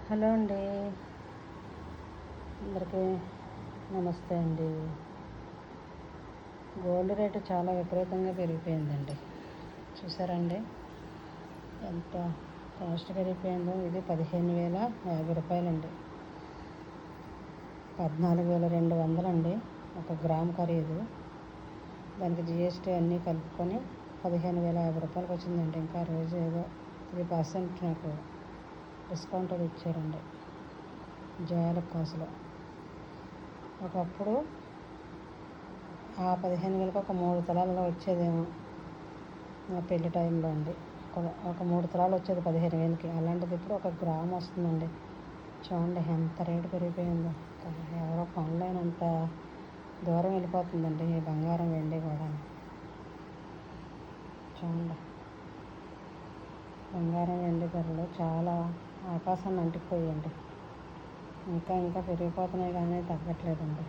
Hello అండి, అందరికీ నమస్తే అండి. గోల్డ్ రేటు చాలా విపరీతంగా పెరిగిపోయిందండి. చూసారండి ఎంత కాస్ట్ పెరిగిపోయిందో. ఇది 15,050 రూపాయలండి. 14,200 అండి ఒక గ్రామ్ ఖరీదు. దానికి జిఎస్టీ అన్నీ కలుపుకొని 15,050 రూపాయలకి వచ్చిందండి. ఇంకా రోజు ఏదో 3% నాకు డిస్కౌంట్ అది ఇచ్చారండి జయాలకాసులో. ఒకప్పుడు ఆ 15,000కి ఒక 3 తులాలలో వచ్చేదేమో నా పెళ్లి టైంలో అండి. ఒక 3 తులాలు వచ్చేది 15,000కి. అలాంటిది ఇప్పుడు 1 గ్రామ్ వస్తుందండి. చూడండి ఎంత రేటు పెరిగిపోయిందో. ఎవరో కొనలేనంత దూరం వెళ్ళిపోతుందండి ఈ బంగారం వెండి కూడా. చూడండి, బంగారం వెండి ధరలు చాలా ఆకాశాన్ని అంటిపోయాయండి. ఇంకా పెరిగిపోతున్నాయి కానీ తగ్గట్లేదండి.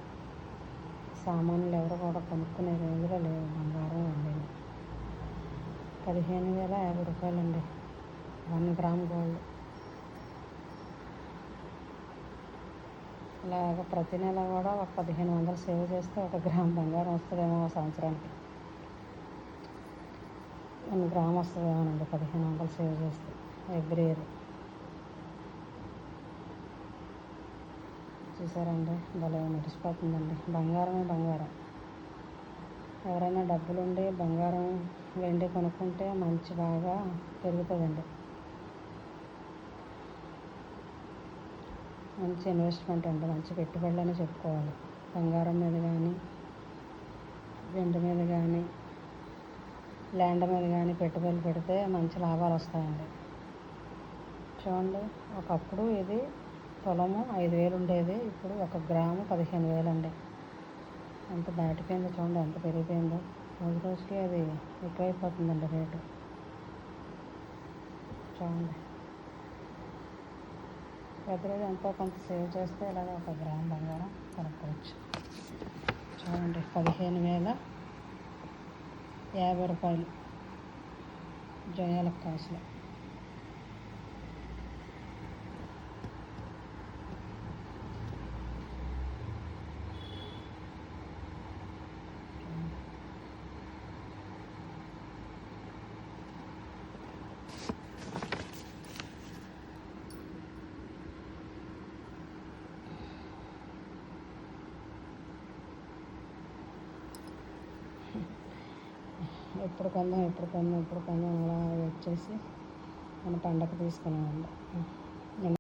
సామాన్యులు ఎవరు కూడా కొనుక్కునే రేంజ్లో లేవు బంగారం వెండిని. 15,050 రూపాయలండి 1 గ్రామ్ గోల్డ్. ఇలాగ ప్రతి నెల కూడా ఒక 1,500 సేవ్ చేస్తే 1 గ్రామ్ బంగారం వస్తుందేమో సంవత్సరానికి. 1 గ్రామ్ వస్తుందేమోనండి 1,500 సేవ్ చేస్తే ఎవ్రీ ఇయర్. చూసారండి, భలే నడిచిపోతుందండి. బంగారమే బంగారం. ఎవరైనా డబ్బులుండి బంగారం వెండి కొనుక్కుంటే బాగా పెరుగుతుందండి. మంచి ఇన్వెస్ట్మెంట్ అండి, మంచి పెట్టుబడులని చెప్పుకోవాలి. బంగారం మీద కానీ, వెండి మీద కానీ, ల్యాండ్ మీద కానీ పెట్టుబడులు పెడితే మంచి లాభాలు వస్తాయండి. చూడండి, ఒకప్పుడు ఇది తులము 5,000 ఉండేది. ఇప్పుడు 1 గ్రాము 15,000 అండి. ఎంత దాటిపోయిందో చూడండి, ఎంత పెరిగిపోయిందో. రోజు రోజుకి అది ఎక్కువైపోతుందండి రేటు. చూడండి, ప్రతిరోజు ఎంతో కొంత సేవ్ చేస్తే ఇలాగ 1 గ్రామ్ బంగారం కొనుక్కోవచ్చు. చూడండి, 15,050 రూపాయలు జయాలకాసులో. ఎప్పుడు కొందాం అలా వచ్చేసి మన పండగ తీసుకున్నామండి.